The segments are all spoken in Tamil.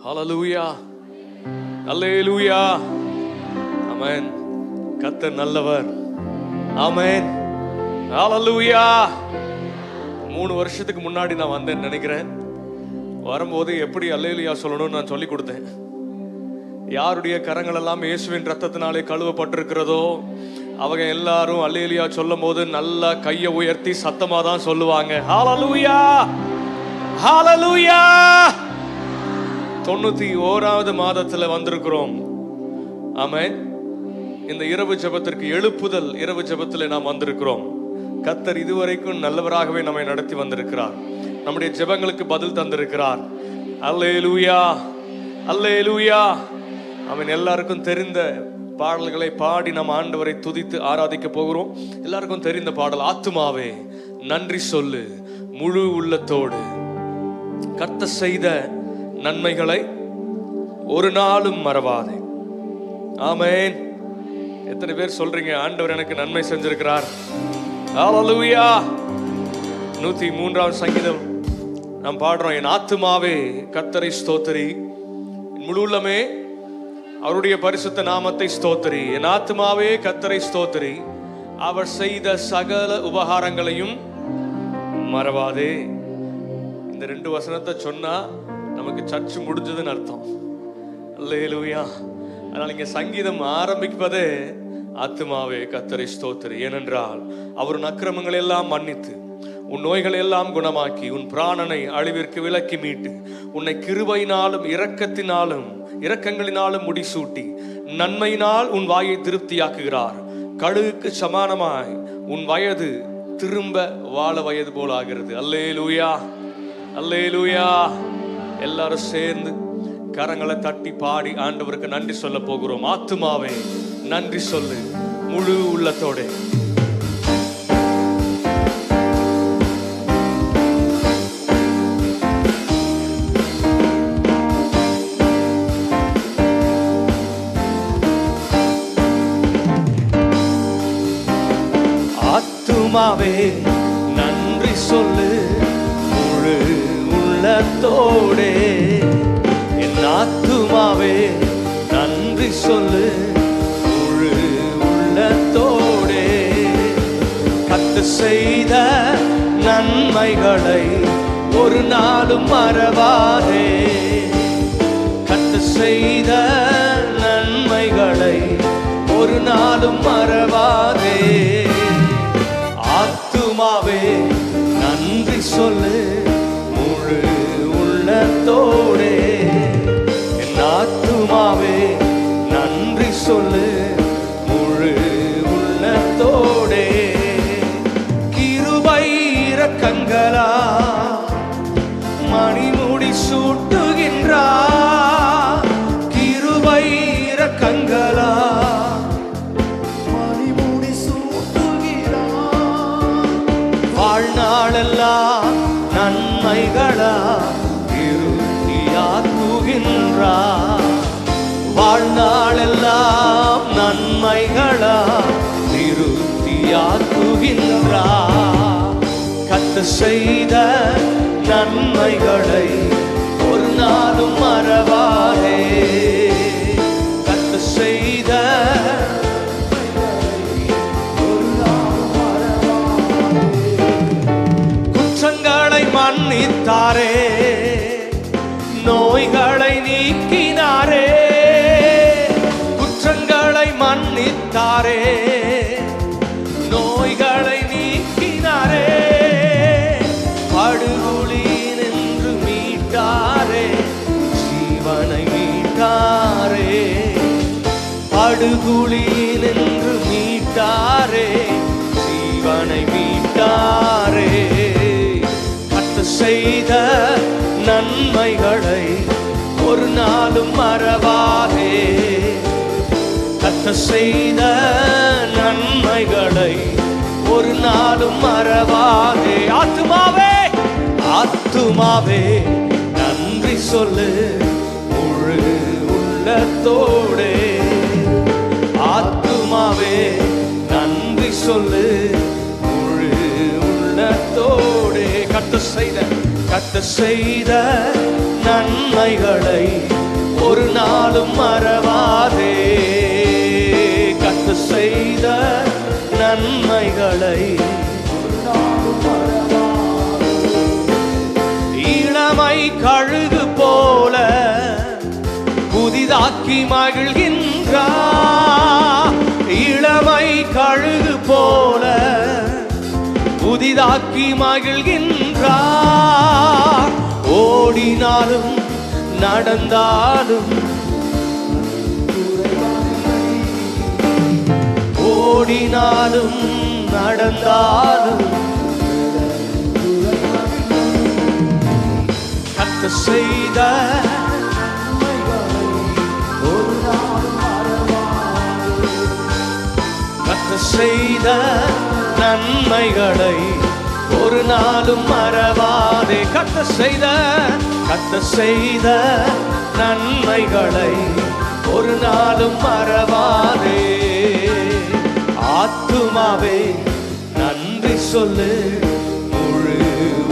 ஹல்லேலூயா, அல்லேலூயா, ஆமென். கர்த்தர் நல்லவர், ஆமென், ஹல்லேலூயா. 3 வருஷத்துக்கு முன்னாடி நான் வந்தேன்னு நினைக்கிறேன். வரும்போது எப்படி அல்லேலூயா சொல்லணும்னு நான் சொல்லி கொடுத்தேன். யாருடைய கரங்கள் எல்லாம் இயேசுவின் ரத்தத்தினாலே கழுவப்பட்டிருக்கிறதோ அவங்க எல்லாரும் அல்லேலூயா சொல்லும் போது நல்லா கையை உயர்த்தி சத்தமா தான் சொல்லுவாங்க. ஹல்லேலூயா, ஹல்லேலூயா. 91வது மாதத்துல வந்திருக்கிறோம். ஆமென். இந்த இரவு ஜெபத்திற்கு எழுப்புதல் இரவு ஜெபத்தில் நாம் வந்திருக்கிறோம். கர்த்தர் இதுவரைக்கும் நல்லவராகவே நம்மை நடத்தி வந்திருக்கிறார். நம்முடைய ஜெபங்களுக்கு பதில் தந்திருக்கிறார். அல்லேலூயா, அல்லேலூயா. அவன் எல்லாருக்கும் தெரிந்த பாடல்களை பாடி நாம் ஆண்டவரை துதித்து ஆராதிக்க போகிறோம். எல்லாருக்கும் தெரிந்த பாடல், ஆத்துமாவே நன்றி சொல்லு முழு உள்ளத்தோடு, கர்த்தர் செய்த நன்மைகளை ஒரு நாளும் மறவாதே. ஆமென். எத்தனை பேர் சொல்றீங்க ஆண்டவர் எனக்கு நன்மை செஞ்சிருக்கிறார்? ஹல்லேலூயா. 103ஆம் சங்கீதம் நாம் பாடுறோம். என் ஆத்துமாவே கர்த்தரை ஸ்தோத்திரி, முழு உள்ளமே அவருடைய பரிசுத்த நாமத்தை ஸ்தோத்திரி. என் ஆத்துமாவே கர்த்தரை ஸ்தோத்திரி, அவர் செய்த சகல உபகாரங்களையும் மறவாதே. இந்த 2 வசனத்தை சொன்னா நமக்கு சர்ச்சு முடிஞ்சதுன்னு அர்த்தம். அல்லேலூயா. அதனால இங்க சங்கீதம் ஆரம்பிப்பதே ஆத்துமாவே கர்த்தரை ஸ்தோத்திரி. ஏனென்றால் அவர் உன் அக்கிரமங்களை எல்லாம் மன்னித்து உன் நோய்களை எல்லாம் குணமாக்கி உன் பிராணனை அழிவிற்கு விலக்கி மீட்டு உன்னை கிருபையினாலும் இரக்கங்களினாலும் முடிசூட்டி நன்மையினால் உன் வாயை திருப்தியாக்குகிறார். கழுகுக்கு சமானமாய் உன் வயது திரும்ப வாழ வயது போல ஆகிறது. அல்லேலூயா, அல்லேலூயா. எல்லாரும் சேர்ந்து கரங்களை தட்டி பாடி ஆண்டவருக்கு நன்றி சொல்ல போகிறோம். ஆத்துமாவே நன்றி சொல்லு முழு உள்ளத்தோட. ஆத்துமாவே நன்றி சொல்லு முழு உள்ளத்தோடே. என் ஆத்துமாவே நன்றி சொல்லு முழு உள்ளத்தோடே. கர்த்தர் செய்த நன்மைகளை ஒரு நாளும் மறவாதே. கர்த்தர் செய்த நன்மைகளை ஒரு நாளும் மறவாதே. ஆத்துமாவே நன்றி சொல்லு முழு உள்ளத்தோடே. என் ஆத்துமாவே நன்றி சொல்லு முழு உள்ளத்தோடே. கிருபை இரக்கங்களா மணிமுடி சூட்டுகின்றார். கிருபை இரக்கங்களா வாழ்நாளெல்லாம் நன்மைகளா திருப்தியாக்குகின்றார். வாழ்நாளெல்லாம் நன்மைகளா திருப்தியாக்குகின்றார். கர்த்தர் செய்த நன்மைகளை ஒரு நாளும் மறவாதே. கர்த்தர் செய்த மன்னித்தாரே, நோய்களை நீக்கினாரே. குற்றங்களை மன்னித்தாரே, நோய்களை நீக்கினாரே. படுகொலியில் நின்று மீட்டாரே, ஜீவனை மீட்டாரே. படுகொலியில் நின்று மீட்டாரே, ஜீவனை மீட்டாரே. செய்த நன்மைகளை ஒரு நாளும் மறவாதே. கர்த்தர் செய்த நன்மைகளை ஒரு நாளும் மறவாதே. ஆத்துமாவே ஆத்துமாவே நன்றி சொல்லு முழு உள்ளத்தோடே. ஆத்துமாவே நன்றி சொல்லு முழு உள்ளத்தோடே. கர்த்தர் செய்த நன்மைகளை ஒரு நாளும் மறவாதே. கர்த்தர் செய்த நன்மைகளை இளமை கழுகு போல புதிதாக்கி மகிழ்கின்றார். இளமை கழுகு போல புதிதாக்கி மகிழ்கின்றார். ஓடினாலும் நடந்தாலும் ஓடினாலும் நடந்தாலும் கர்த்தர் செய்த கர்த்தர் செய்த நன்மைகளை ஒரு நாளும் மறவாதே. கர்த்தர் செய்த நன்மைகளை ஒரு நாளும் மறவாதே. ஆத்துமாவே நன்றி சொல்லு முழு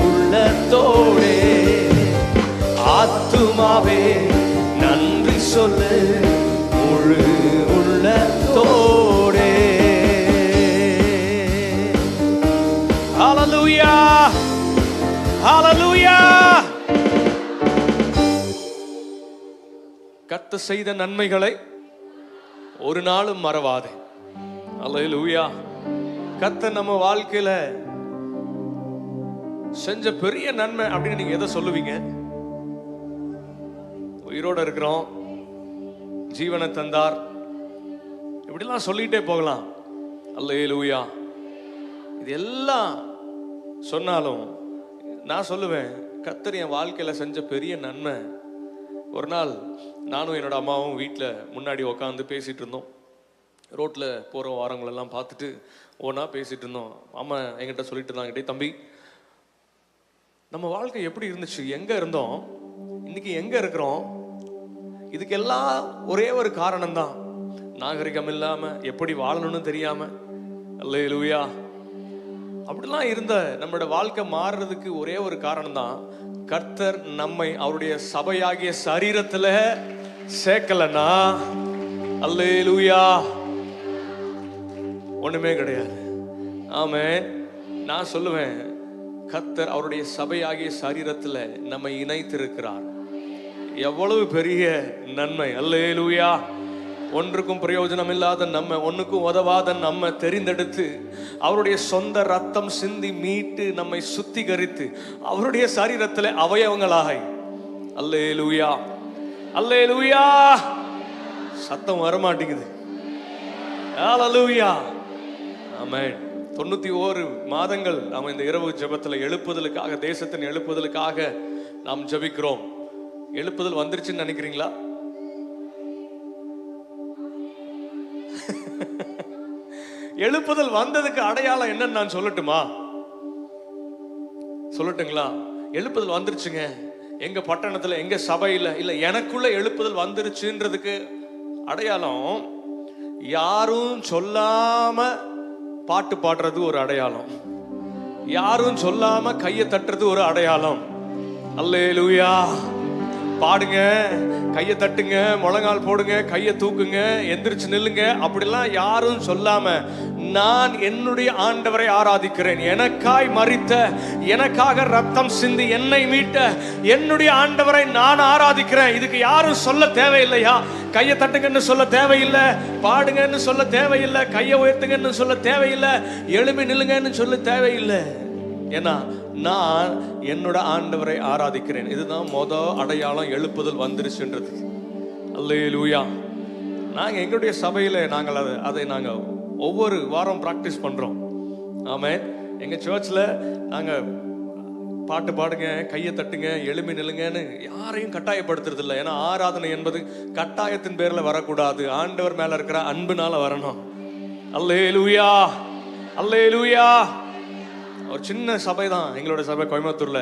உள்ளத்தோடே. ஆத்துமாவே நன்றி சொல்லு முழு உள்ளத்தோடே. ஹல்லேலூயா, ஹல்லேலூயா. கர்த்தர் செய்த நன்மைகளை ஒரு நாளும் மறவாதே. ஹல்லேலூயா. கர்த்தர் நம்ம வாழ்க்கையில செஞ்ச பெரிய நன்மை அப்படின்னு நீங்க எதை சொல்லுவீங்க? உயிரோட இருக்கிறோம், ஜீவனை தந்தார், இப்படிலாம் சொல்லிட்டே போகலாம். அல்லேலூயா. இது எல்லாம் சொன்னாலும் நான் சொல்லுவேன், கர்த்தர் என் வாழ்க்கையில செஞ்ச பெரிய நன்மை. ஒரு நாள் நானும் என்னோட அம்மாவும் வீட்டில் முன்னாடி உட்காந்து பேசிட்டு இருந்தோம். ரோட்டில் போகிற வாரங்களெல்லாம் பார்த்துட்டு ஒன்றா பேசிட்டு இருந்தோம். அம்மா என்கிட்ட சொல்லிட்டு இருந்தாங்க, தம்பி நம்ம வாழ்க்கை எப்படி இருந்துச்சு, எங்கே இருந்தோம், இன்னைக்கு எங்கே இருக்கிறோம், இதுக்கெல்லாம் ஒரே ஒரு காரணம்தான், நாகரிகம் இல்லாமல் எப்படி வாழணும்னு தெரியாமல். அல்லேலூயா. அப்படிலாம் இருந்த நம்மளோட வாழ்க்கை மாறுறதுக்கு ஒரே ஒரு காரணம் தான், கர்த்தர் நம்மை அவருடைய சபையாகிய சரீரத்துல சேர்க்கலன்னா அல்லேலூயா ஒண்ணுமே கிடையாது. ஆமென். நான் சொல்லுவேன், கர்த்தர் அவருடைய சபையாகிய சரீரத்துல நம்மை இணைத்திருக்கிறார். எவ்வளவு பெரிய நன்மை. அல்லேலூயா. ஒன்றுக்கும் பிரயோஜனம் இல்லாத நம்ம, ஒன்றுக்கும் உதவாத நம்ம தெரிந்தெடுத்து அவருடைய சொந்த ரத்தம் சிந்தி மீட்டு நம்மை சுத்திகரித்து அவருடைய சரீரத்தில் அவயவங்களாக. அல்லேலூயா, அல்லேலூயா. சத்தம் வரமாட்டேங்குது. அல்லேலூயா. ஆமென். 91 மாதங்கள் நாம் இந்த இரவு ஜெபத்தில் எழுப்புதலுக்காக, தேசத்தின் எழுப்புதலுக்காக நாம் ஜெபிக்கிறோம். எழுப்புதல் வந்துருச்சுன்னு நினைக்கிறீங்களா? எழுப்புதல் வந்ததுக்கு அடையாளம் என்னன்னு நான் சொல்லட்டுமா? சொல்லட்டுங்களா? எழுப்புதல் வந்துருச்சுங்க எங்க பட்டணத்துல, எங்க சபையில, இல்ல எனக்குள்ள எழுப்புதல் வந்துருச்சுன்றதுக்கு அடையாளம், யாரும் சொல்லாம பாட்டு பாடுறது ஒரு அடையாளம், யாரும் சொல்லாம கையை தட்டுறது ஒரு அடையாளம். அல்லேலூயா. பாடுங்க, கையை தட்டுங்க, முழங்கால் போடுங்க, கையை தூக்குங்க, எந்திரிச்சு நில்லுங்க, அப்படிலாம் யாரும் சொல்லாம நான் என்னுடைய ஆண்டவரை ஆராதிக்கிறேன், எனக்காய் மரித்த, எனக்காக ரத்தம் சிந்தி என்னை மீட்ட என்னுடைய ஆண்டவரை நான் ஆராதிக்கிறேன். இதுக்கு யாரும் சொல்ல தேவையில்லையா? கையை தட்டுங்கன்னு சொல்ல தேவையில்லை, பாடுங்கன்னு சொல்ல தேவையில்லை, கையை உயர்த்துங்கன்னு சொல்ல தேவையில்லை, எழுப்பி நில்லுங்கன்னு சொல்ல தேவையில்லை. ஏன்னா நான் என்னோட ஆண்டவரை ஆராதிக்கிறேன். இதுதான் அடையாளம் எழுப்புதல் வந்துருச்சுன்றது. அல்லேலூயா. நாங்க எங்களுடைய சபையில நாங்கள் அதை நாங்க ஒவ்வொரு வாரம் பிராக்டிஸ் பண்றோம். ஆமென். எங்க சர்ச்ல நாங்க பாட்டு பாடுங்க, கையை தட்டுங்க, எழுப்பி நில்லுங்கன்னு யாரையும் கட்டாயப்படுத்துறது இல்லை. ஏன்னா ஆராதனை என்பது கட்டாயத்தின் பேர்ல வரக்கூடாது, ஆண்டவர் மேல இருக்கிற அன்புனால வரணும். அல்லேலூயா, அல்லேலூயா. ஒரு சின்ன சபை தான் எங்களோட சபை கோயம்புத்தூர்ல.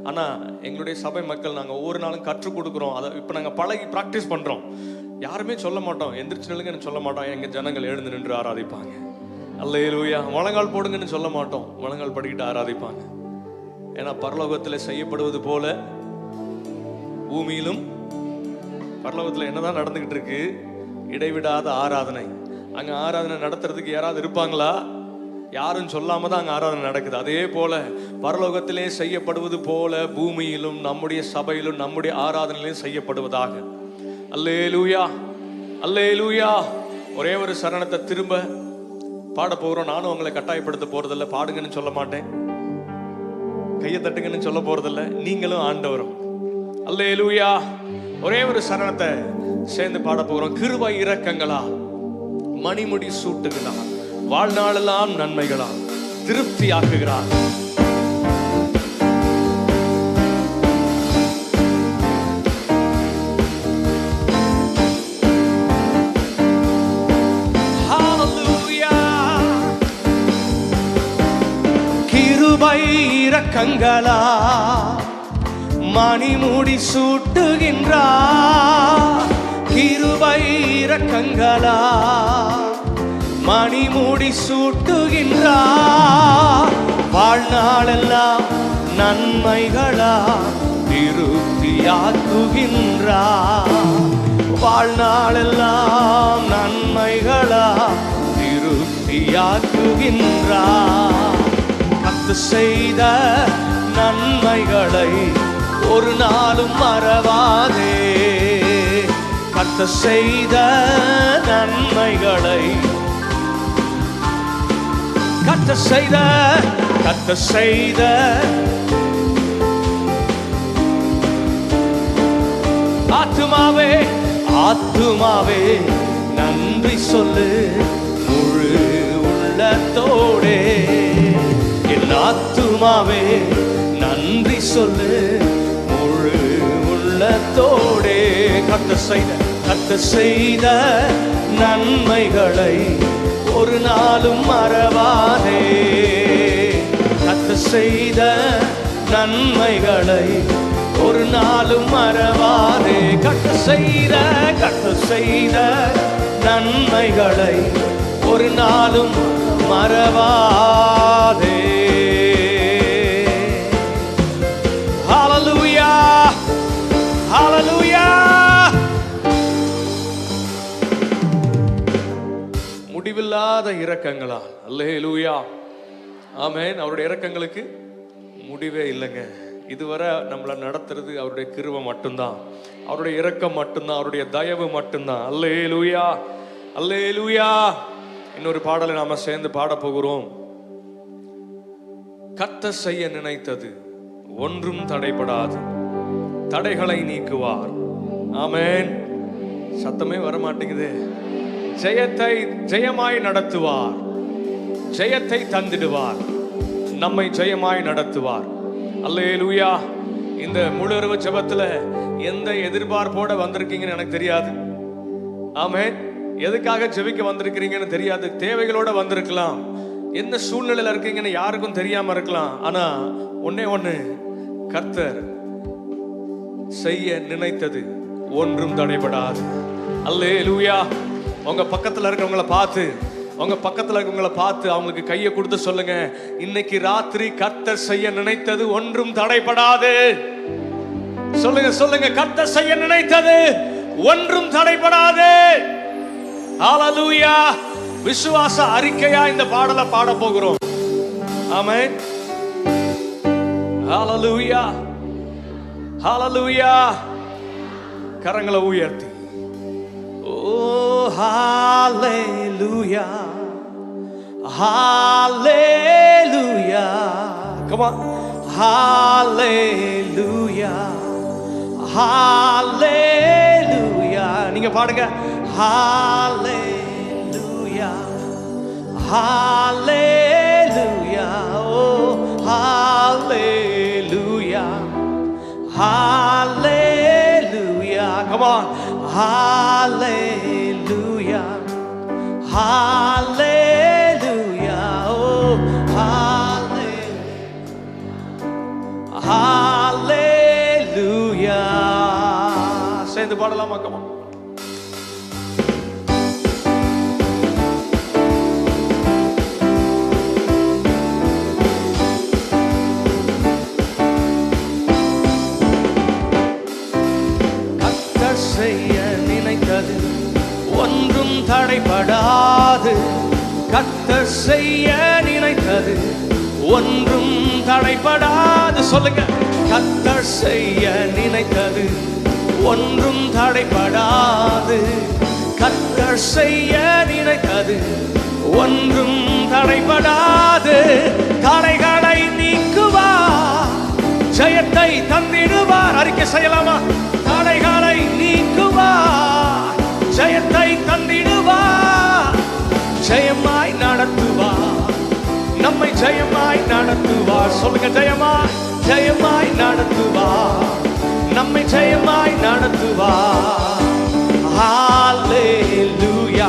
ஆனா எங்களுடைய சபை மக்கள் நாங்க ஒவ்வொரு நாளும் கற்றுக் கொடுக்குறோம். அதை இப்ப நாங்க பழகி பிராக்டிஸ் பண்றோம். யாருமே சொல்ல மாட்டோம், எந்திரிச்சு நில்லுங்கன்னு சொல்ல மாட்டோம், எங்க ஜனங்கள் எழுந்து நின்று ஆராதிப்பாங்க. அல்லேலூயா. முழங்கால் போடுங்கன்னு சொல்ல மாட்டோம், முழங்கால் படிக்கிட்டு ஆராதிப்பாங்க. ஏன்னா பரலோகத்தில் செய்யப்படுவது போல பூமியிலும் பரலோகத்தில் என்னதான் நடந்துகிட்டு இருக்கு? இடைவிடாத ஆராதனை. அங்க ஆராதனை நடத்துறதுக்கு யாராவது இருப்பாங்களா? யாரும் சொல்லாம தான் அங்க ஆராதனை நடக்குது. அதே போல பரலோகத்திலே செய்யப்படுவது போல பூமியிலும் நம்முடைய சபையிலும் நம்முடைய ஆராதனையிலும் செய்யப்படுவதாக. அல்லேலூயா, அல்லேலூயா. ஒரே ஒரு சரணத்தை திரும்ப பாட போகிறோம். நானும் உங்களை கட்டாயப்படுத்த போறதில்ல, பாடுங்கன்னு சொல்ல மாட்டேன், கையை தட்டுங்கன்னு சொல்ல போறதில்ல. நீங்களும் ஆண்டவரும். அல்லேலூயா. ஒரே ஒரு சரணத்தை சேர்ந்து பாட போகிறோம். கிருபை இரக்கங்களா, மணிமுடி சூட்டுகளா, வாழ்நாளெல்லாம் நன்மைகளா, திருப்தி ஆக்குகிறார். கிருபை இரக்கங்களா, மணிமுடி சூட்டுகின்றார். கிருபை இரக்கங்களா, மணிமுடி சூட்டுகின்றார். வாழ்நாளெல்லாம் நன்மைகளா, திருப்தியாக்குகின்றார். வாழ்நாளெல்லாம் நன்மைகளா, திருப்தியாக்குகின்றார். கர்த்தர் செய்த நன்மைகளை ஒரு நாளும் மறவாதே. கர்த்தர் செய்த நன்மைகளை, கர்த்தர் செய்த ஆத்துமாவே, ஆத்துமாவே நன்றி சொல்லு முழு உள்ளத்தோடே. என் ஆத்துமாவே நன்றி சொல்லு முழு உள்ளத்தோடே. கர்த்தர் செய்த நன்மைகளை ஒரு நாளும் மறவாதே. கர்த்தர் செய்த நன்மைகளை ஒரு நாளும் மறவாதே. கர்த்தர் செய்த நன்மைகளை ஒரு நாளும் மறவாதே. ஹல்லேலூயா, ஹல்லேலூயா. முடிவில்லாத இரக்கங்களா, அல்லேலூயா, ஆமென். அவருடைய இரக்கங்களுக்கு முடிவே இல்லைங்க. இதுவரை நம்மளை நடத்துறது அவருடைய கிருபை மட்டும்தான், அவருடைய இரக்கம் மட்டும்தான், அவருடைய தயவு மட்டும்தான். அல்லேலூயா, அல்லேலூயா. இன்னொரு பாடலை நாம சேர்ந்து பாட போகிறோம். கர்த்தர் செய்ய நினைத்தது ஒன்றும் தடைபடாது, தடைகளை நீக்குவார். ஆமென். சத்தமே வர மாட்டேங்குது. ஜெயத்தை ஜெயமாய் நடத்துவார், ஜெயத்தை தந்திடுவார், நம்மை ஜெயமாய் நடத்துவார். அல்லேலூயா. இந்த முழு இரவு ஜெபத்துல எந்த எதிர்பார்ப்போட வந்திருக்கீங்கன்னு எனக்கு தெரியாது. ஆமென். எதுக்காக ஜெபிக்க வந்திருக்கிறீங்கன்னு தெரியாது. தேவைகளோட வந்திருக்கலாம், என்ன சூழ்நிலையில இருக்கீங்கன்னு யாருக்கும் தெரியாம இருக்கலாம். ஆனா ஒன்னே ஒண்ணு, கர்த்தர் செய்ய நினைத்தது ஒன்றும் தடைபடாது. அல்லேலூயா. உங்க பக்கத்துல இருக்கவங்கள பார்த்து அவங்களுக்கு கையை கொடுத்து சொல்லுங்க, இன்னைக்கு ராத்திரி கர்த்தர் செய்ய நினைத்தது ஒன்றும் தடைபடாது. சொல்லுங்க, கர்த்தர் செய்ய நினைத்தது ஒன்றும் தடைபடாது. ஹல்லேலூயா. விசுவாச அறிக்கையா இந்த பாடலை பாட போகிறோம். ஆமென். ஹல்லேலூயா, ஹல்லேலூயா. கரங்களை உயர்த்தி, oh hallelujah, hallelujah. Come on. Hallelujah, hallelujah. நீங்க பாடுங்க. Hallelujah, hallelujah. Oh hallelujah, hallelujah. Come on. Hallelujah, hallelujah. Oh hallelujah. சேர்ந்து பாடலாமா? Come on. செய்ய நினைத்தது ஒன்றும் தடைபடாது. கர்த்தர் செய்ய நினைத்தது ஒன்றும் தடைபடாது. சொல்லுங்க, கர்த்தர் செய்ய நினைத்தது ஒன்றும் தடைபடாது. கர்த்தர் செய்ய நினைத்தது ஒன்றும் தடைபடாது. தடைகளை நீக்குவார், ஜெயத்தை தந்திடுவார். அறிக்கை செய்யலாமா? தடைகளை நீக்குவார், ஜெயத்தை தந்திடுவார். ஜெயமாய் நடத்துவார், நம்மை ஜெயமாய் நடத்துவார். சொல்லுங்க, ஜெயமாய் ஜெயமாய் நடத்துவார், நம்மை ஜெயமாய் நடத்துவார். ஹalleluya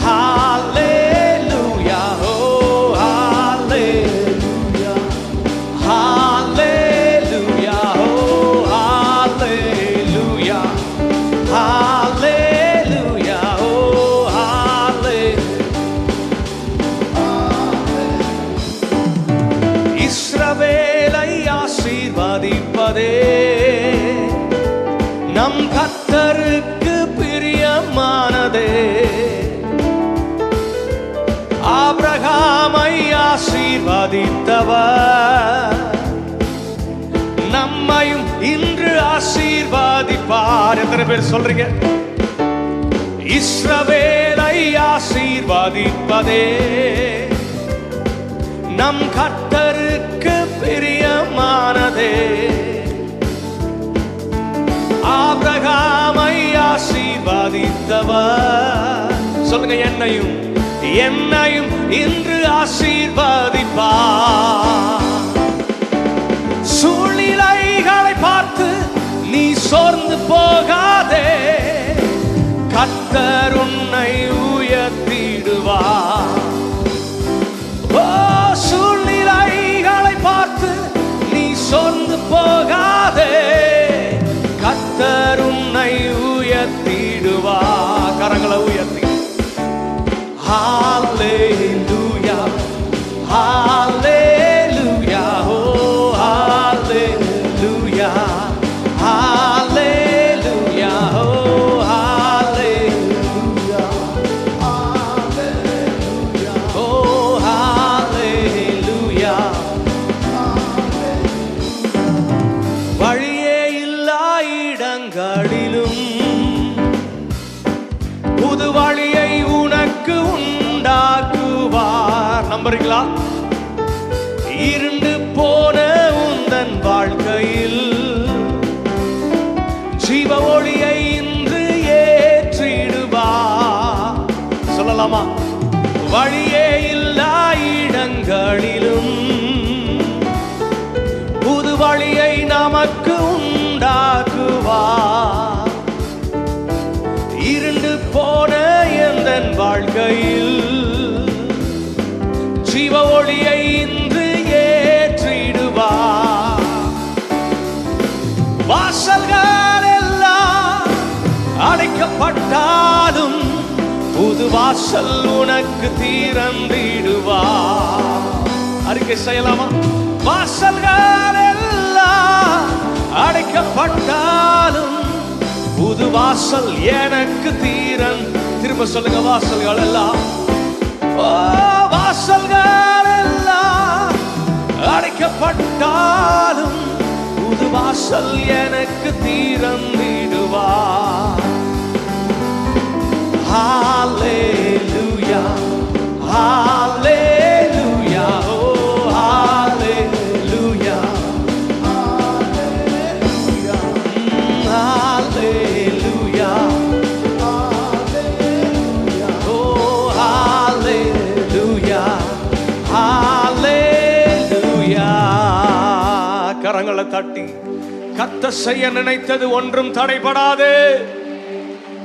ஹalleluya oh hallelujah hallelujah oh hallelujah hallelujah oh hallelujah. இஸ்ரவேலை ஆசீர்வதிப்பதே நம் கர்த்தருக்கு பிரியமானதே. ஆபிரகாமை ஆசீர்வதித்தவர் நம்மையும் இன்று ஆசீர்வதிப்பார். எத்தனை பேர் சொல்றீங்க? இஸ்ரவேலை ஆசீர்வதிப்பதே நம் கர்த்தருக்கு பிரியமானதே. ஆபிரகாமை ஆசீர்வதித்தவர் சொல்லுங்க, என்னையும் என்னையும் இன்று ஆசீர்வதிப்பார். சூழ்நிலைகளை பார்த்து நீ சோர்ந்து போகாதே, கர்த்தர் உன்னை உயர்த்திடுவார். ஓ, சூழ்நிலைகளை பார்த்து நீ சோர்ந்து போகாதே, கர்த்தர் உன்னை உயர்த்திடுவார். கரங்களை உயர்த்தி hallelujah hallelujah oh hallelujah hallelujah oh hallelujah hallelujah oh hallelujah. வழியே இல்லா இடங்களிலும் புது வழியை உனக்கு உண்டாக்குவார். நம்புறீங்களா? இருண்டு போன உந்தன் வாழ்க்கையில் ஜீவ ஒளியை இன்று ஏற்றிடுவார். சொல்லலாமா? வழியே இல்லா இடங்களிலும் புது வழியை நமக்கு உண்டாக்குவார். இருண்டு போன எந்தன் வாழ்க்கையில் ஜீவ ஒளியை இன்று ஏற்றிடுவார். வாசல்கள் எல்லாம் அடைக்கப்பட்டாலும் புது வாசல் உனக்கு திறந்திடுவார். அறிக்கை செய்யலாமா? வாசல்கள் எல்லாம் அடைக்கப்பட்டாலும் புது வாசல் எனக்கு திரும்ப சொல்லுங்க, வாசல்கள் எல்லாம் வாசல்கள் எல்லாம் அடைக்கப்பட்டாலும் புது வாசல் எனக்கு திறந்திடுவார். hallelujah hallelujah oh hallelujah hallelujah hallelujah hallelujah oh hallelujah hallelujah. கரங்களை தட்டி கர்த்தர் செய்ய நினைத்தது ஒன்றும் தடைபடாது.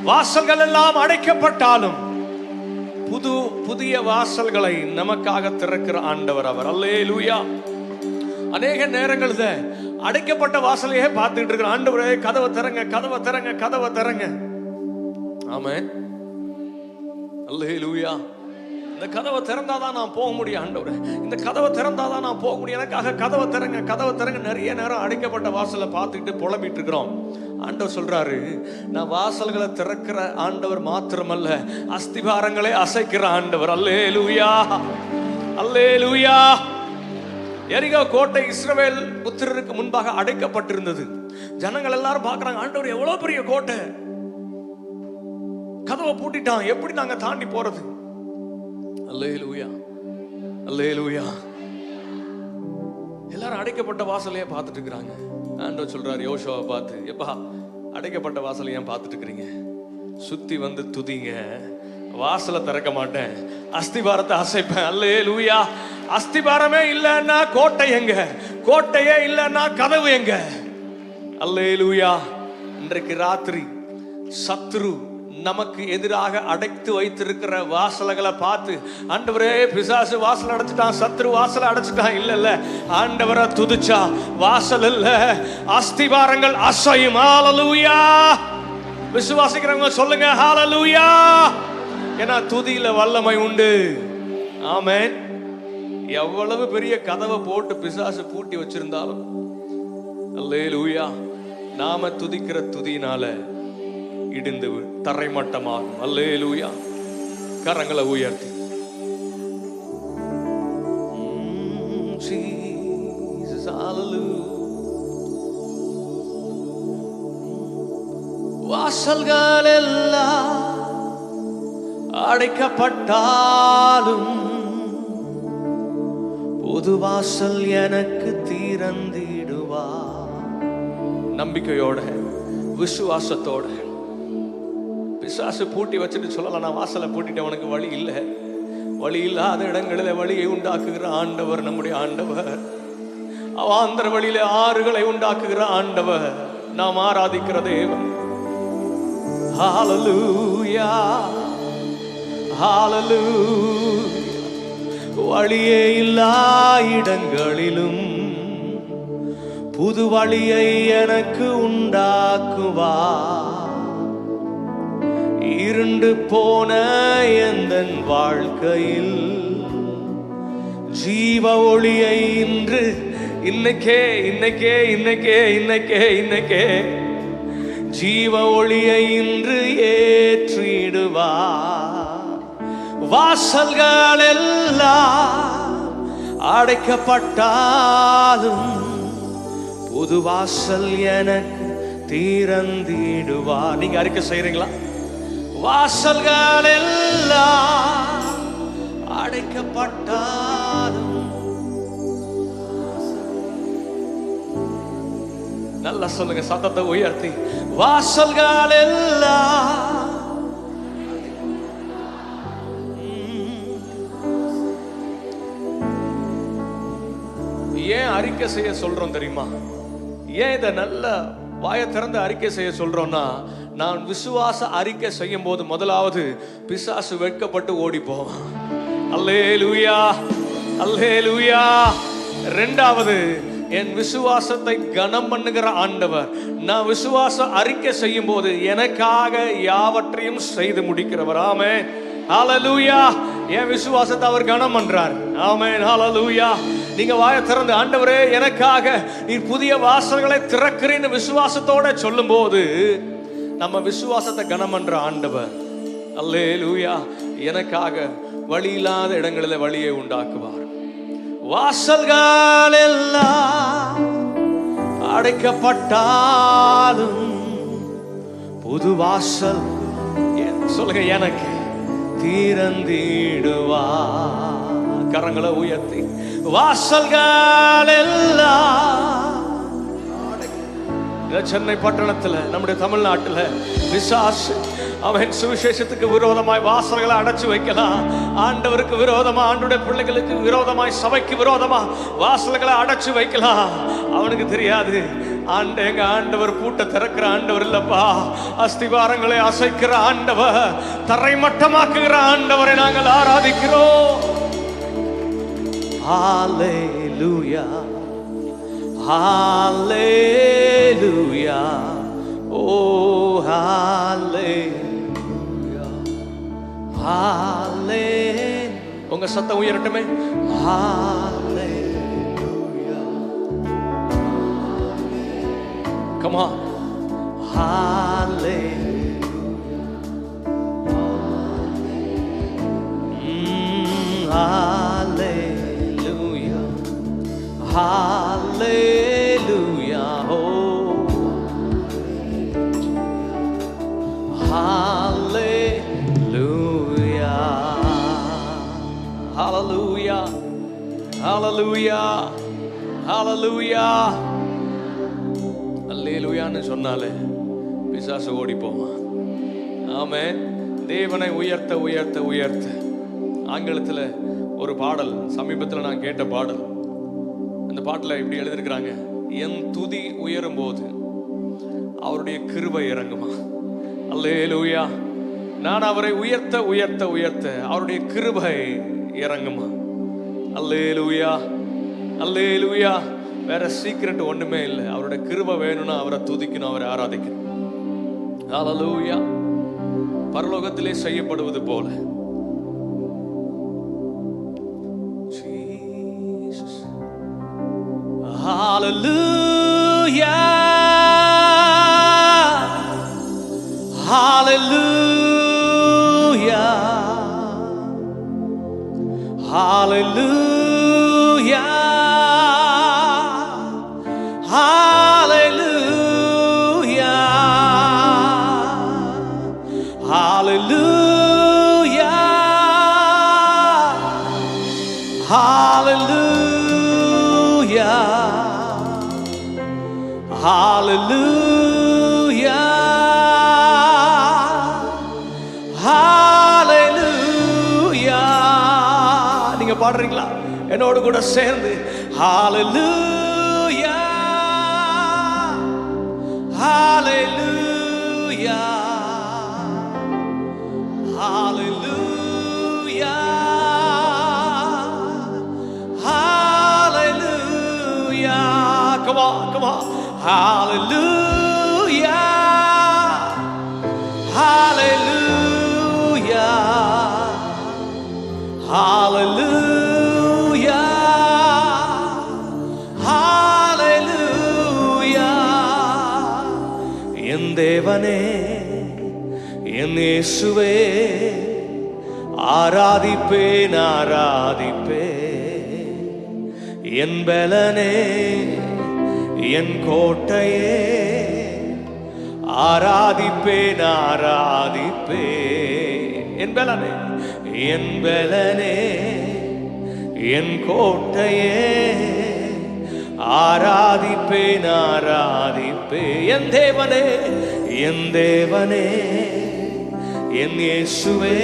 வாசல்கள் எல்லாம் அடைக்கப்பட்டாலும் புதிய வாசல்களை நமக்காக திறக்கிற ஆண்டவர் அவர். அல்லேலூயா. அநேக நேரங்கள்ல அடைக்கப்பட்ட வாசலையே பார்த்துட்டு இருக்கிற ஆண்டவரே, கதவை திறங்க, கதவை திறங்க, கதவை திறங்க. ஆமென். அல்லேலூயா. இந்த கதவை திறந்தாதான் நான் போக முடியும் ஆண்டவரே, இந்த கதவை திறந்தாதான் நான் போக முடியும், எனக்காக கதவை திறங்க, கதவை திறங்க. நிறைய நேரம் அடைக்கப்பட்ட வாசலை பார்த்துக்கிட்டு புலம்பிட்டு இருக்கிறோம். ஆண்டவர் சொல்றாரு, நான் வாசல்களை திறக்கிற ஆண்டவர் மாத்திரமல்ல, அஸ்திபாரங்களை அசைக்கிற ஆண்டவர். அல்லேலூயா, அல்லேலூயா. எரிகோ கோட்டை இஸ்ரவேல் புத்திரருக்கு முன்பாக அடைக்கப்பட்டிருந்தது. ஜனங்கள் எல்லாரும் பார்க்கறாங்க, ஆண்டவர் எவ்வளவு பெரிய கோட்டை, கதவை பூட்டிட்டான், எப்படி நாங்க தாண்டி போறது? அல்லேலூயா, அல்லேலூயா. எல்லாரும் அடைக்கப்பட்ட வாசலையே பார்த்துட்டு இருக்கிறாங்க. ஆண்டவர் சொல்றாரு யோசுவாவை பார்த்து, எப்பா அடைக்கப்பட்ட வாசலை ஏன் பார்த்துட்டு இருக்கிறீங்க? சுத்தி வந்து துதிங்க, வாசலை திறக்க மாட்டேன், அஸ்திபாரத்தை அசைப்பேன். அல்லேலூயா. அஸ்திபாரமே இல்லைன்னா கோட்டை எங்க? கோட்டையே இல்லைன்னா கதவு எங்க? அல்லேலூயா. இன்றைக்கு ராத்திரி சத்ரு நமக்கு எதிராக அடைத்து வைத்திருக்கிற வாசல்களை பார்த்து, ஆண்டவரே பிசாசு வாசல் அடைச்சிட்டான், சத்ரு வாசல் அடைச்சிட்டான், இல்ல இல்ல, ஆண்டவரை துதிச்சா வாசல் இல்ல, அஸ்திபாரங்கள் அசையும். ஹல்லேலூயா. விசுவாசிக்கிறவங்க சொல்லுங்க ஹல்லேலூயா. ஏன்னா துதியில வல்லமை உண்டு. ஆமென். எவ்வளவு பெரிய கதவை போட்டு பிசாசு பூட்டி வச்சிருந்தாலும் அல்லேலூயா, நாம துதிக்கிற துதியினால இடிந்து தரைமட்டமாகும். அல்லேலூயா. கரங்களை உயர்த்தி Jesus, hallelujah. வாசல்கள் எல்லாம் அடைக்கப்பட்டாலும் புது வாசல் எனக்கு திறந்திடுவா. நம்பிக்கையோட, விசுவாசத்தோட. பிசாசு பூட்டி வச்சுட்டு சொல்லலாம், நான் வாசலை பூட்டிட்டேன், உனக்கு வழி இல்லை. வழி இல்லாத இடங்களில் வழியை உண்டாக்குகிற ஆண்டவர் நம்முடைய ஆண்டவர். அவாந்தர வழியில ஆறுகளை உண்டாக்குகிற ஆண்டவர் நாம் ஆராதிக்கிற தேவன். ஹல்லேலூயா, ஹல்லேலூயா. வழியே இல்லா இடங்களிலும் புது வழியை எனக்கு உண்டாக்குவா. இருண்டு போன எந்தன் வாழ்க்கையில் ஜீவ ஒளியை இன்று இன்னைக்கே இன்னைக்கே இன்னைக்கே இன்னைக்கே இன்னைக்கே ஜீவ ஒளியை இன்று ஏற்றிடுவா. வாசல்கள் எல்லாம் அடைக்கப்பட்டாலும் புது வாசல் எனக்கு திறந்திடுவா. நீங்க அறிக்கை செய்றீங்களா? வாசல்கள் எல்லாம் அடைக்கப்பட்டாலும், நல்லா சொல்லுங்க சத்தத்தை உயர்த்தி, வாசல்கள் எல்லாம். ஏன் அறிக்கை செய்ய சொல்றோம் தெரியுமா? ஏன் இதை நல்ல வாயை திறந்து அறிக்கை செய்ய சொல்றோம்னா, நான் விசுவாச அறிக்கை செய்யும் போது முதலாவது பிசாசு வெட்கப்பட்டு ஓடி போவான். அல்லேலூயா, அல்லேலூயா. இரண்டாவது, என் விசுவாசத்தை கனம் பண்ணுகிற ஆண்டவர், நான் விசுவாச அறிக்கை செய்யும் போது எனக்காக யாவற்றையும் செய்து முடிக்கிறவர். ஆமென், ஹல்லேலூயா. என் விசுவாசத்தை அவர் கனம் பண்றார். ஆமென், ஹல்லேலூயா. நீங்க வாயை திறந்து, ஆண்டவரே எனக்காக நீ புதிய வாசல்களை திறக்கிறேன்னு விசுவாசத்தோட சொல்லும் போது நம்ம விசுவாசத்தை கனம் பண்ற ஆண்டவர், அல்லேலூயா, எனக்காக வழி இல்லாத இடங்களில் வழியை உண்டாக்குவார். வாசல்கள் எல்லாம் அடைக்கப்பட்டாலும் புது வாசல் சொல்லுங்க எனக்கு திறந்திடுவா. கரங்களை உயர்த்தி, வாசல்கள் எல்லாம். சென்னை பட்டணத்துல, நம்முடைய தமிழ்நாட்டுல பிசாசு அவன் சுவிசேஷத்துக்கு விரோதமாய் வாசல்களை அடைச்சு வைக்கலாம். ஆண்டவருக்கு விரோதமா, ஆண்டவருடைய பிள்ளைகளுக்கு விரோதமாய், சபைக்கு விரோதமா வாசல்களை அடைச்சு வைக்கலாம். அவனுக்கு தெரியாது, எங்க ஆண்டவர் பூட்ட திறக்கிற ஆண்டவர் இல்லப்பா, அஸ்திவாரங்களை அசைக்கிற ஆண்டவர், தரைமட்டமாக்குகிற ஆண்டவரை நாங்கள் ஆராதிக்கிறோம். ஹல்லேலூயா, ஹல்லேலூயா, ஓ ஹல்லேலூயா, ஹல்லேலூயா. உங்க சத்தம் உயரட்டுமே. Come on. Hallelujah. Hallelujah. Oh. Hallelujah. Hallelujah. Hallelujah. Hallelujah. அல்லேலூயான்னு சொன்னாலே பிசாசு ஓடி போவான். ஆமென். தேவனை உயர்த்த உயர்த்த உயர்த்த. ஆங்கிலத்தில் ஒரு பாடல் சமீபத்தில் நான் கேட்ட பாடல். அந்த பாட்டில் இப்படி எழுதியிருக்கிறாங்க, என் துதி உயரும் போது அவருடைய கிருபை இறங்குமா. அல்லேலூயா. நான் அவரை உயர்த்த உயர்த்த உயர்த்த அவருடைய கிருபை இறங்குமா. அல்லேலூயா. அல்லேலூயா. வேற சீக்ரெட் ஒண்ணுமே இல்லை. அவருடைய கிருபை வேணும்னா அவரை துதிக்கணும், அவரை ஆராதிக்கணும். ஹல்லேலூயா. பரலோகத்திலே செய்யப்படுவது போல. ஜீசஸ். ஹல்லேலூயா. ஹல்லேலூயா. ஹல்லேலூயா. Hallelujah. Hallelujah. Hallelujah. Hallelujah. Hallelujah. நீங்க பாடுறீங்களா என்னோடு கூட சேர்ந்து? Hallelujah. Hallelujah. Hallelujah. Hallelujah. Come on, come on. Hallelujah. Hallelujah. Hallelujah. என் தேவனே, என் இயேசுவே, ஆராதிப்பேன் ஆராதிப்பேன். என் பலனே, என் கோட்டையே, ஆராதிப்பேன் ஆராதிப்பேன். என் பலனே, என் பலனே, என் கோட்டையே, ஆராதிப்பேன் ஆராதிப்பேன். என் தேவனே, என் தேவனே, என் இயேசுவே,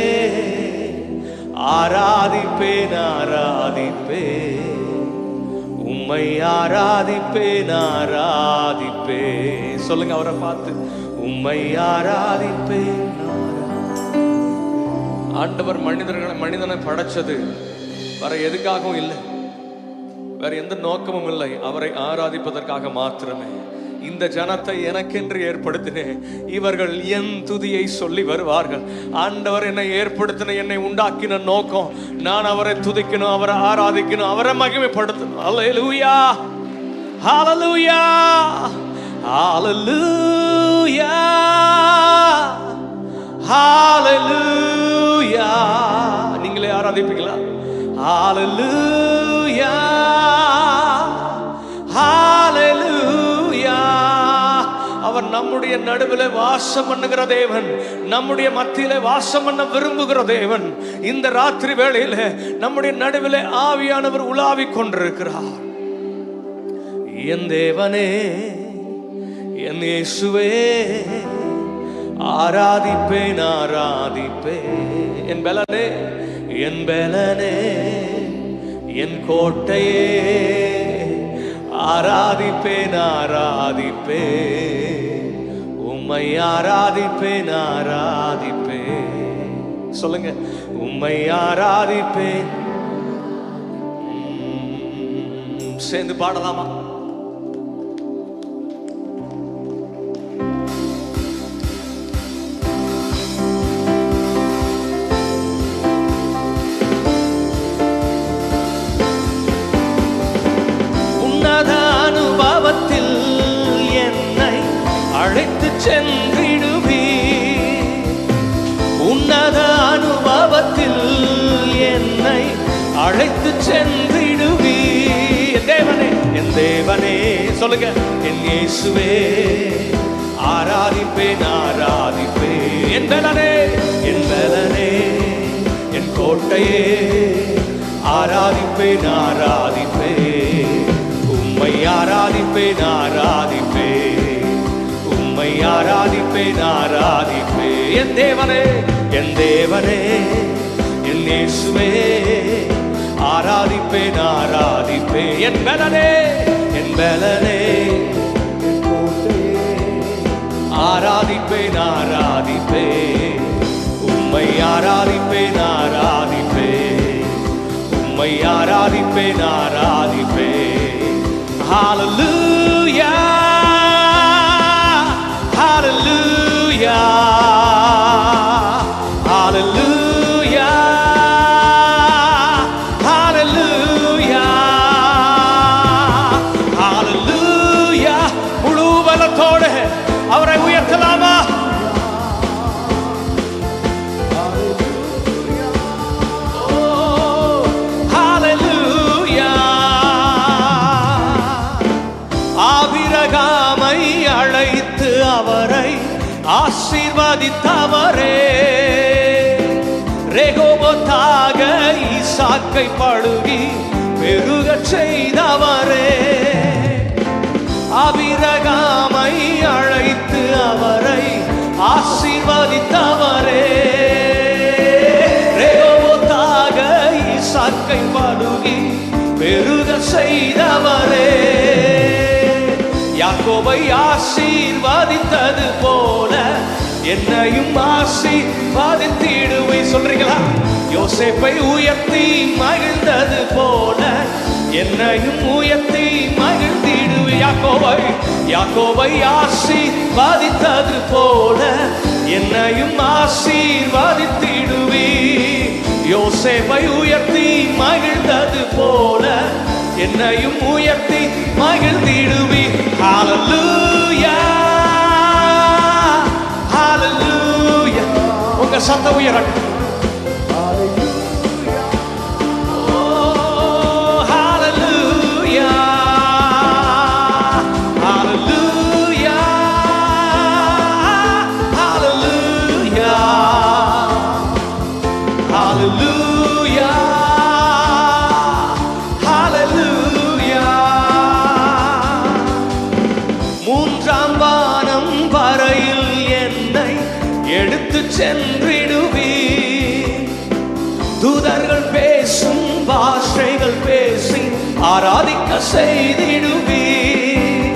ஆராதிப்பேன் ஆராதிப்பேன். உம்மை ஆராதிப்பேன் ஆராதிப்பேன். சொல்லுங்க அவரை பார்த்து, உம்மை ஆராதிப்பேன். ஆண்டவர் மனிதனை படைச்சது வேற எதுக்காகவும் இல்லை, வேற எந்த நோக்கமும் இல்லை, அவரை ஆராதிப்பதற்காக மாத்திரமே. இந்த ஜனத்தை எனக்கென்று ஏற்படுத்தினேன், இவர்கள் என் துதியை சொல்லி வருவார்கள். ஆண்டவர் என்னை ஏற்படுத்தின, என்னை உண்டாக்கின நோக்கம் நான் அவரை துதிக்கணும், அவரை ஆராதிக்கணும், அவரை மகிமைப்படுத்தணும். அல்லேலூயா. ஹல்லேலூயா. ஹல்லேலூயா. ஹல்லேலூயா. நீங்களே ஆராதிப்பீங்களா? ஹல்லேலூயா. ஹல்லேலூயா. அவர் நம்முடைய நடுவில் வாசம் பண்ணுகிற தேவன், நம்முடைய மத்தியிலே வாசம் பண்ண விரும்புகிற தேவன். இந்த ராத்திரி வேளையில நம்முடைய நடுவில் ஆவியானவர் உலாவிக் கொண்டிருக்கிறார். என் தேவனே, என் இயேசுவே, ஆராதிப்பேன் ஆராதிப்பேன். என் பலனே, என் பலனே, என் கோட்டையே, ஆராதிப்பேன் ஆராதிப்பேன். உம்மை ஆராதிப்பேன் ஆராதிப்பேன். சொல்லுங்க, உம்மை ஆராதிப்பேன். சேர்ந்து பாடலாமா? அழைத்து சென்றிடுவி. என் தேவனே, என் தேவனே, சொல்லுங்க. என் இயேசுவே ஆராதிப்பேன், ஆராதிப்பேன். என் பலனே, என் பலனே, என் கோட்டையே ஆராதிப்பேன், ஆராதிப்பேன். உம்மை ஆராதிப்பேன், ஆராதிப்பேன். உம்மை ஆராதிப்பேன், ஆராதிப்பேன். என் தேவனே, என் தேவனே, என் இயேசுவே ஆராதிப்பேன், ஆராதிப்பேன். என் பலனே, என் பலனே, ஆராதிப்பேன், ஆராதிப்பேன். உம்மை ஆராதிப்பேன், ஆராதிப்பேன். உம்மை ஆராதிப்பேன், ஆராதிப்பேன். ஹல்லேலூயா, ஹல்லேலூயா, ஹல்லேலூயா, ஹல்லேலூயா, ஹல்லேலூயா. முழு பலத்தோடு அவரை உயர்த்தலாமா? ஹல்லேலூயா. ஆபிரகாமை அழைத்து அவரை ஆசீர்வதித்தவரே, ரெகோபோத்தாக ஈசாக்கை பழுகி பெருகச் செய்தவரே. ஆபிரகாமை அழைத்து அவரை ஆசீர்வதித்தவரே, ரெகோபோத்தாக ஈசாக்கை பழுகி பெருக செய்தவரே. யாக்கோபை ஆசீர்வதித்தது போல என்னையும் ஆசீர்வதித்திடுவை. சொல்றீங்களா? யோசேப்பை உயர்த்தி மகிழ்ந்தது போல என்னையும் உயர்த்தி மகிழ்ந்திடுவை. யாக்கோபை ஆசீர்வதித்தது போல என்னையும் ஆசீர்வதித்திடுவி. யோசேப்பை உயர்த்தி மகிழ்ந்தது போல என்னையும் உயர்த்தி மகிழ்ந்திடுவி. ஹல்லேலூயா, ஹல்லேலூயா. உங்க சத்தம் உயரட்டும். மூன்றாம் வானம் வரையில் என்னை எடுத்து சென்றிடுவி. தூதர்கள் பேசும் பாஷைகள் பேசி ஆராதிக்க செய்திடுவி.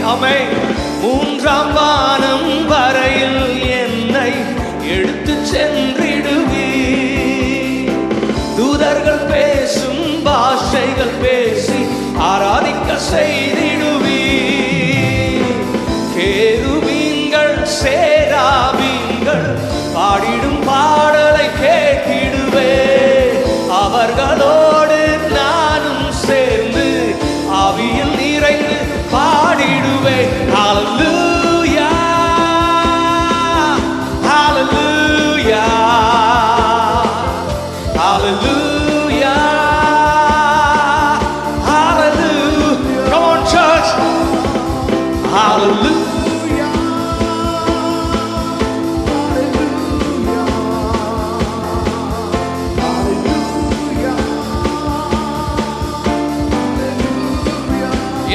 ஆமென். மூன்றாம் வானம் வரையில் என்னை எடுத்து சென்றிடுவி. தூதர்கள் பேசும் பாஷைகள் பேசி ஆராதிக்க செய்திடுவி. கேருபீன்கள் சேராபீன்கள் பாடிடும் பாடலை கேட்டிடுவே. அவர்களோடு நானும் சேர்ந்து ஆவியில் நிறைந்து பாடிடுவே. ஹல்லேலூயா, ஹல்லேலூயா, ஹல்லேலூயா, ஹல்லேலூயா. Come on church. Hallelujah.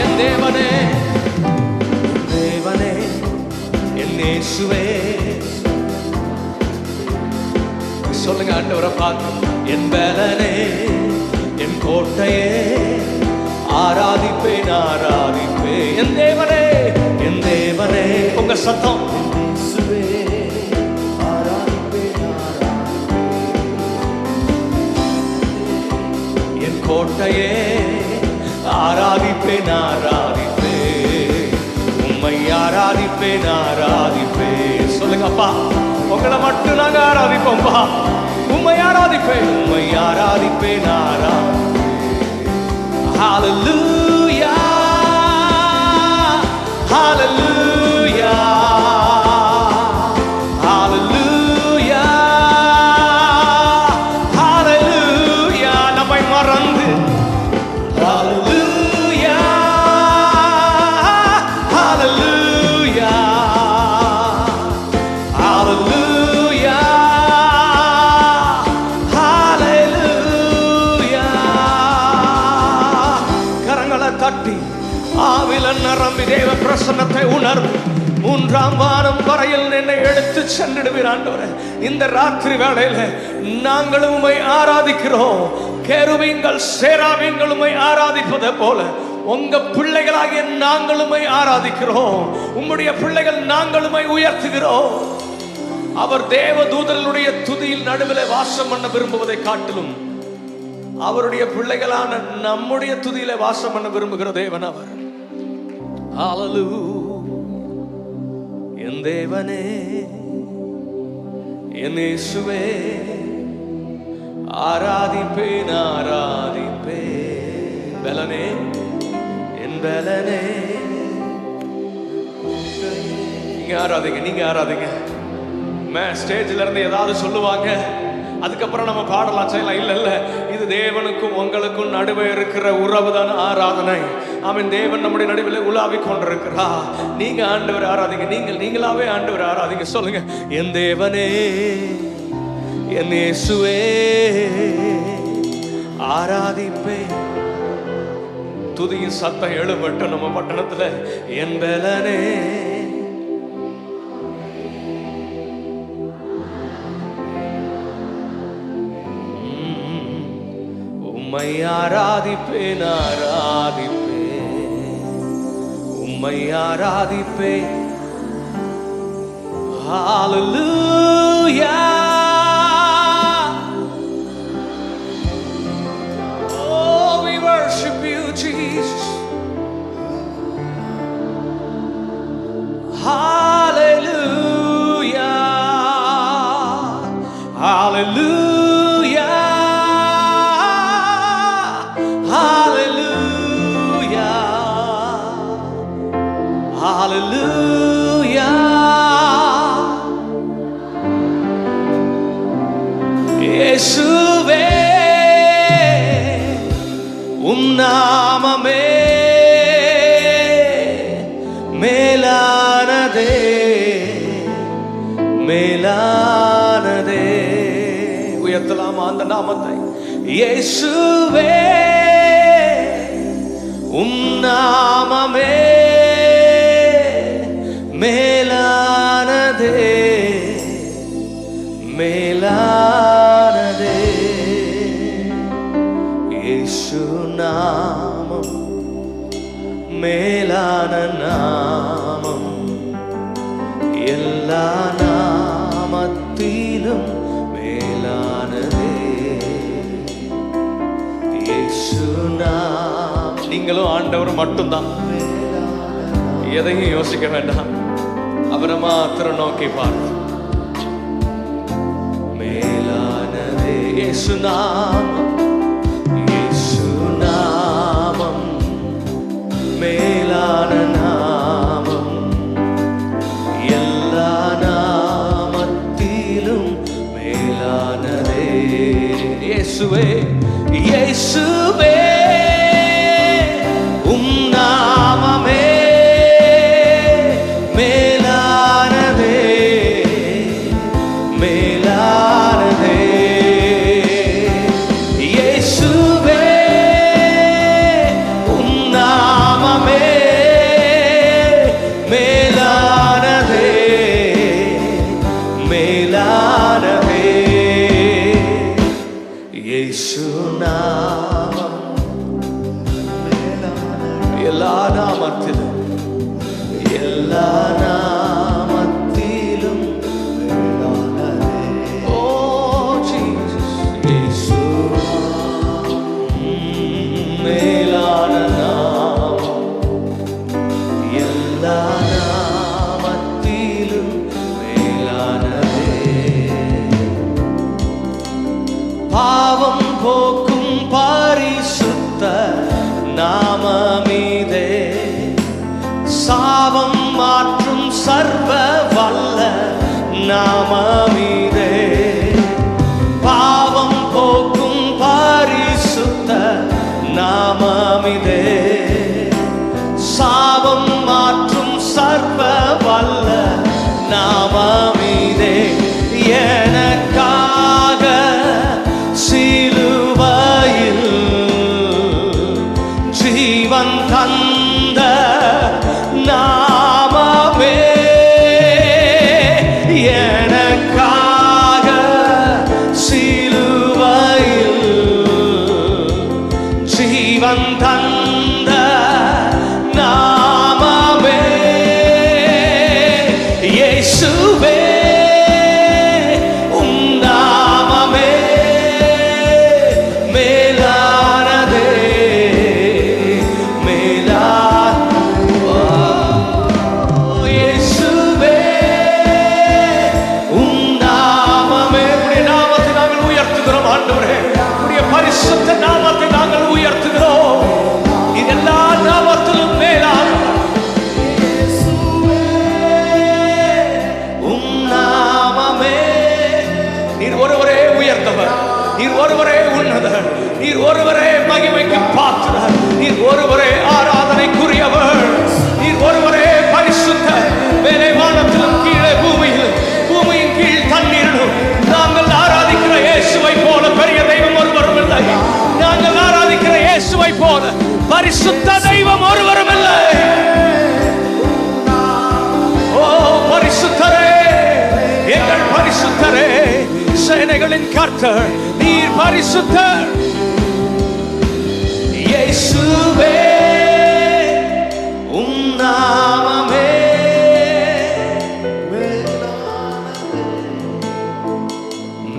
என் தேவனே, தேவனே, என் இயேசுவே. சொல்லுங்க ஆண்டவரை பார்த்து. என் பலனே, என் கோட்டையே ஆராதிப்பேன், ஆராதிப்பேன். என் தேவனே, என் தேவனே. உங்க சத்தம். என் கோட்டையே ஆராதிப்பேன், ஆராதிப்பேன். உம்மை ஆராதிப்பேன், ஆராதிப்பேன். சொல்லுங்க அப்பா, உங்களை மட்டும் நாங்க ஆராதிப்போம்பா. உம்மை ஆராதிப்பேன், உம்மை ஆராதிப்பேன், ஆராதிப்பேன். Hallelujah, hallelujah, hallelujah, hallelujah. நம்மை மறந்து பிரசன்னத்தை உணர்வு மூன்றாம் வானம் வரையில் என்னை எடுத்து சென்றிடுவீர் ஆண்டவரே. இந்த ராத்திரி வேளையில நாங்களும் உம்மை ஆராதிக்கிறோம். கேருபீன்கள் சேராபீன்கள் உம்மை ஆராதிப்பதை போல உங்க பிள்ளைகளாகிய நாங்களுமை ஆராதிக்கிறோம். உம்முடைய பிள்ளைகள் நாங்களுமை உயர்த்துகிறோம். அவர் தேவ தூதர்களுடைய துதியில் நடுவில் வாசம் பண்ண விரும்புவதை காட்டிலும் அவருடைய பிள்ளைகளான நம்முடைய துதியில வாசம் பண்ண விரும்புகிற தேவன் அவர். ஹல்லேலூயா. என் தேவனே, என் இயேசுவே, ஆராதிப்பேன் ஆராதிப்பேன். பலனே, என் பலனே. நீங்க ஆராதிங்க, நீங்க ஆராதிங்க. ஸ்டேஜ்ல இருந்து ஏதாவது சொல்லுவாங்க, அதுக்கப்புறம் நம்ம பாடலாம் செய்யலாம். இல்ல இல்ல, இது தேவனுக்கும் உங்களுக்கும் நடுவே இருக்கிற உறவுதான் ஆராதனை. அவன் தேவன் நம்முடைய நடுவில் உலாவிக் கொண்டிருக்கிறா. நீங்க ஆண்டவர் ஆராதிங்க, நீங்களாவே ஆண்டவர் ஆராதிங்க. சொல்லுங்க, என் தேவனே, என் இயேசுவே, ஆராதிப்பேன். துதியின் சத்தம் எழுபட்டு நம்ம பட்டணத்துல. என் பலனே, உம்மை ஆராதிப்பேன் ஆராதிப்பேன், உம்மை ஆராதிப்பேன். ஹல்லேலூயா. Oh, we worship you, Jesus. Hallelujah. Hallelujah. Hallelujah. இயேசுவே, உம் நாமமே மேலானதே, மேலானதே. உயர்த்தலாமா அந்த நாமத்தை? இயேசுவே, உம் நாமமே மேலானதே, மேலானதே. இயேசு நாமம் மேலான நாமம், எல்லா நாமத்திலும் மேலானதே. இயேசு நாமம். நீங்களும் ஆண்டவர் மட்டும்தான், எதையும் யோசிக்க வேண்டாம், அவரை மாத்திரம் நோக்கி பார்த்து. மேலானதே இயேசு நாமம், இயேசு நாமம் மேலான நாமம், எல்லா நாமத்திலும் மேலானதே. இயேசுவே, இயேசுவே, உம் நாமமே மேலானதே, மேலானதே. இயேசுவே, உம் நாமமே மேலானதே, மேலானதே. இயேசு நாமம் எல்லா நாமத்திலும், எல்லா நாமத்திலும் மேலானதே. ஓ ஜீசஸ், இயேசு மேலான நாமம், எல்லா நாமத்திலும் மேலானதே. பாவம் போக்கும் பரிசுத்த நாமமிதே, சாபம் மாற்றும் சர்வ வல்ல நாமமிதே. பாவம் போக்கும் பரிசுத்த நாமமிதே, சாபம் மாற்றும் சர்வ வல்ல நாமமிதே. எனக்காக சிலுவையில் ஜீவன் தந்த நான் பரிசுத்த நாமத்தை நாங்கள் உயர்த்துகிறோம். இது எல்லா நாமத்திலும் மேலானவர். உம் நாமமே. நீர் ஒருவரே உயர்ந்தவர், நீர் ஒருவரே உன்னதர், நீர் ஒருவரே மகிமைக்கு பாத்திரர், நீர் ஒருவரே ஆராதனைக்குரியவர், நீர் ஒருவரே பரிசுத்த. மேலே வானத்திலும் கீழே பூமியிலும் பூமியின் கீழ் தண்ணீரிலும் நாங்கள் ஆராதிக்கிற இயேசுவை போல பெரிய தெய்வம் ஒருவரும் இல்லை. நாங்கள் ஆராதிக்கிற இயேசுவை போல பரிசுத்த தெய்வம் ஒருவரும் இல்லை. ஓ பரிசுத்தரே, எங்கள் பரிசுத்தரே, சேனைகளின் கர்த்தர் நீர் பரிசுத்தர். இயேசுவே உம் நாமமே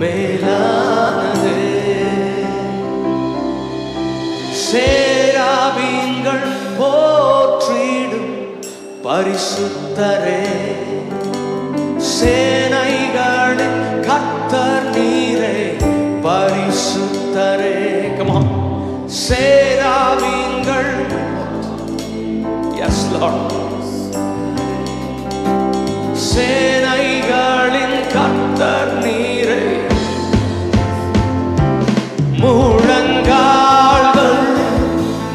மேலானது. சேராபீன்கள் போற்றிடும் பரிசுத்தரே, சேனைகளின் கர்த்தர் நீரே பரிசுத்தரே. Come on. சேராபீன்கள், yes Lord, சேனைகளின் கர்த்தர் நீரே. முழங்கால்கள்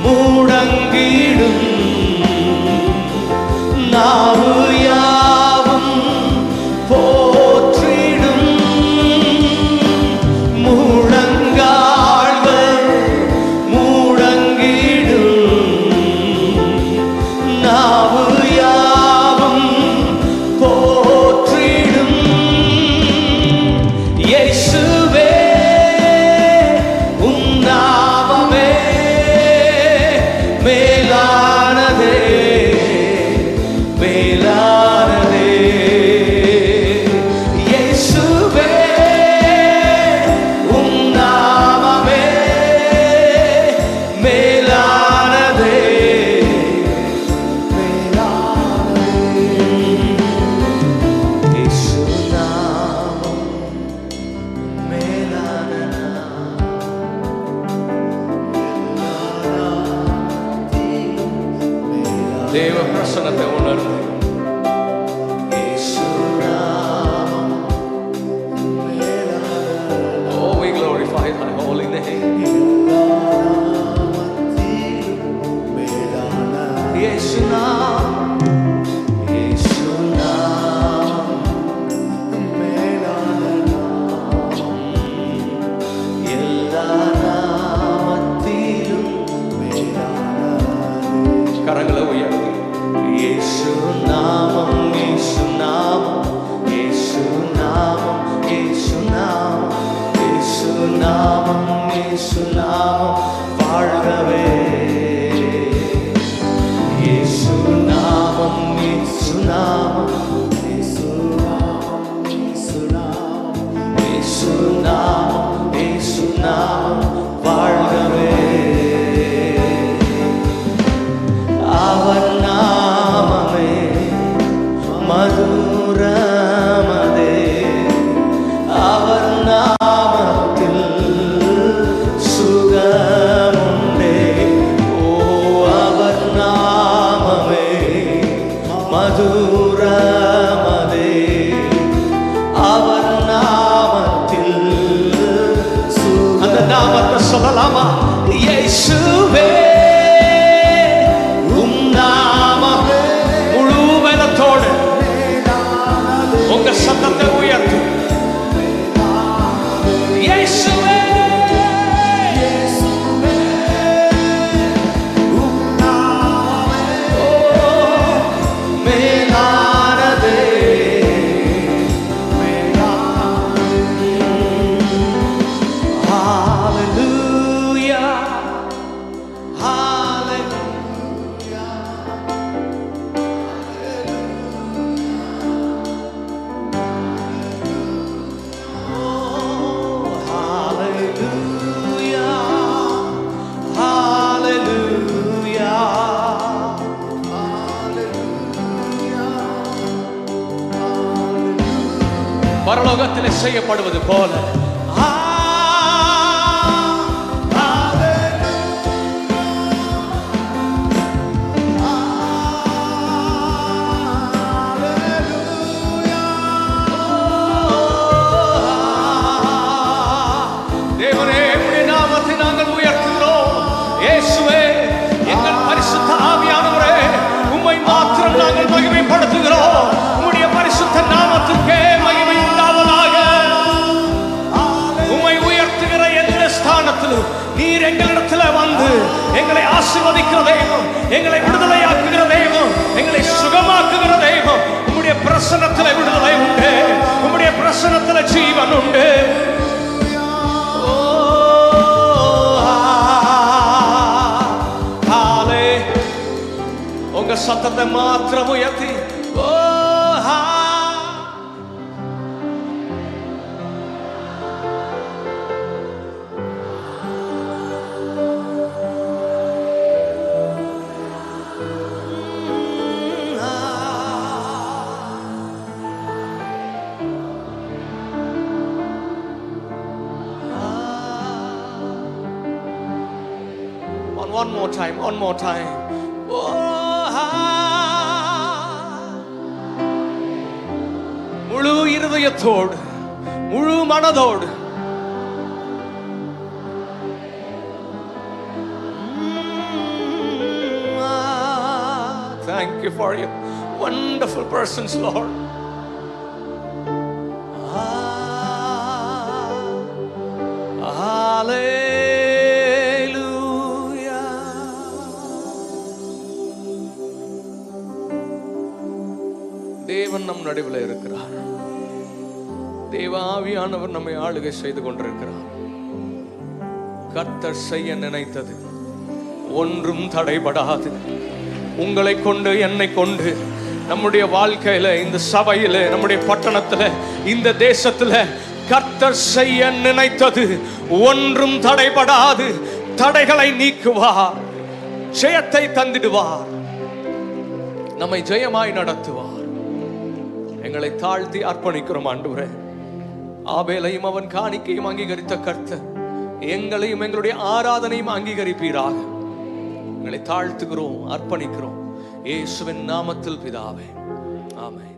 முடங்கிடும், நாவு யாவும் போற்றிடும். முழங்கால்கள் முடங்கிடும், நாவு யாவும் போற்றிடும். இயேசுவே உம் நாமமே மேலானதே, மேலானதே. இயேசுவே உம் நாமமே மேலானதே, மேலானதே. இயேசு நாமம் மேலானதே. தேவ பிரசன்னத்தை உணர்ந்து oh we glorify thy holy name. இயேசு நாமம், இயேசு நாமம் மேலான நாமம், எல்லா நாமத்திலும் மேலானது. கரங்களை உயர்த்தி இயேசு நாமம், இயேசு நாமம், இயேசு நாமம், இயேசு நாமம், இயேசு நாமம், இயேசு நாமம் வாழ்கவே. இயேசு நாமம், இயேசு நாமம், இயேசு நாமம், இயேசு நாமம், இயேசு நாமம், இயேசு நாமம் வாழ்கவே. அவர் நாமமே மதுரமதே, அவர் நாமத்தில் சுகமுண்டே. ஓ அவர் நாமமே மதுரமதே, அவர் நாமத்தில் அந்த நாமத்தை சொல்லலாமா? இயேசுவே உம் நாமம். முழு பலத்தோடு உங்க சத்தத்தை உயர்த்து. இயேசுவே உம் நாமமே மேலானதே, மேலானதே. Hallelujah, hallelujah, பரலோகத்தில் செய்யப்படுவது போல ஆசீர்வதிக்கிற தெய்வம், எங்களை விடுதலையாக்குகிற தெய்வம், எங்களை சுகமாக்குகிற தெய்வம். உம்முடைய பிரசன்னத்துல விடுதலை உண்டு, உம்முடைய பிரசன்னத்துல ஜீவன் உண்டு. உங்க சத்தத்தை மாத்திரம் உயர்த்தி one more time, one more time. முழு இருதயத்தோடு, முழு மனதோடு thank you for your wonderful presence, Lord. தேவன் நம் நடுவில் இருக்கிறார். தேவ ஆவியானவர் நம்மை ஆளுகை செய்து கொண்டிருக்கிறார். கர்த்தர் செய்ய நினைத்தது ஒன்றும் தடைபடாது. உங்களை கொண்டு, என்னை கொண்டு, நம்முடைய வாழ்க்கையில, இந்த சபையில, நம்முடைய பட்டணத்துல, இந்த தேசத்துல கர்த்தர் செய்ய நினைத்தது ஒன்றும் தடைபடாது. தடைகளை நீக்குவார், ஜெயத்தை தந்திடுவார், நம்மை ஜெயமாய் நடத்துவார். எங்களை தாழ்த்தி அர்ப்பணிக்கிறோம் ஆண்டவரே. ஆபேலையும் அவன் காணிக்கையும் அங்கீகரித்த கர்த்தர் எங்களையும் எங்களுடைய ஆராதனையும் அங்கீகரிப்பீராக. எங்களை தாழ்த்துகிறோம், அர்ப்பணிக்கிறோம். இயேசுவின் நாமத்தில் பிதாவே, ஆமென்.